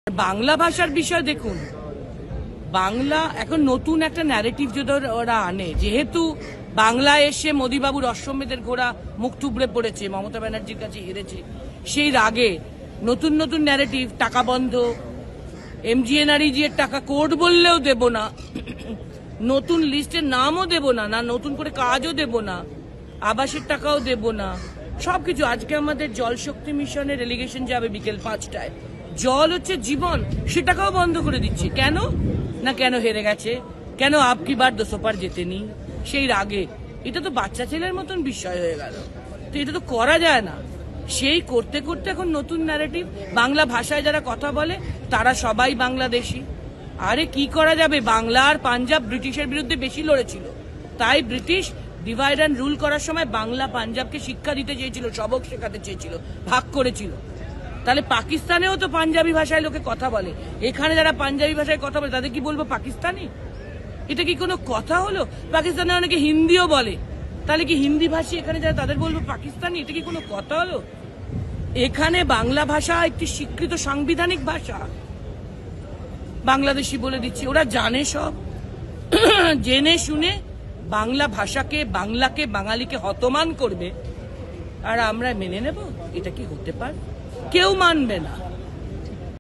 বাংলা ভাষার বিষয় দেখুন, বাংলা এখন নতুন একটা ন্যারেটিভ যদি ওরা আনে, যেহেতু বাংলা এসে মোদিবাবুর অশ্বমেধের ঘোড়া মুখ টুবড়ে পড়েছে, মমতা ব্যানার্জির কাছে হেরেছে, সেই রাগে নতুন নতুন ন্যারেটিভ, টাকা বন্ধ, MGNREG এর টাকা কোর্ট বললেও দেব না, নতুন লিস্টের নামও দেব না, না নতুন করে কাজও দেব না, আবাসের টাকাও দেব না, সবকিছু। আজকে আমাদের জল শক্তি মিশনের রেলিগেশন যাবে বিকেল 5টায়। জল হচ্ছে জীবন, সেটাকেও বন্ধ করে দিচ্ছে। কেন না, কেন হেরে গেছে, কেন আপকি বার 200 পার জেতেনি, সেই রাগে। এটা তো বাচ্চা ছেলের মতন বিষয় হয়ে গেল, তো এটা তো করা যায় না। সেই করতে করতে এখন নতুন ন্যারেটিভ, বাংলা ভাষায় যারা কথা বলে তারা সবাই বাংলাদেশি। আরে কি করা যাবে, বাংলা আর পাঞ্জাব ব্রিটিশের বিরুদ্ধে বেশি লড়েছিল, তাই ব্রিটিশ ডিভাইড অ্যান্ড রুল করার সময় বাংলা পাঞ্জাবকে শিক্ষা দিতে চেয়েছিল, সবক শেখাতে চেয়েছিল, ভাগ করেছিল। তাহলে পাকিস্তানেও তো পাঞ্জাবি ভাষায় লোকে কথা বলে, এখানে যারা পাঞ্জাবি ভাষায় কথা বলে তাদের কি বলবো পাকিস্তানি? এটা কি কোনো কথা হলো? পাকিস্তানে অনেকে হিন্দিও বলে, তাহলে কি হিন্দি ভাষী এখানে যারা তাদের বলবো পাকিস্তানি? এটা কি কোনো কথা হলো? এখানে বাংলা ভাষা একটি স্বীকৃত সাংবিধানিক ভাষা, বাংলাদেশি বলে দিচ্ছে। ওরা জানে সব, জেনে শুনে বাংলা ভাষাকে, বাংলাকে, বাঙালিকে হতমান করবে, আর আমরা মেনে নেব? এটা কি হতে পারে? কেউ মানবে না।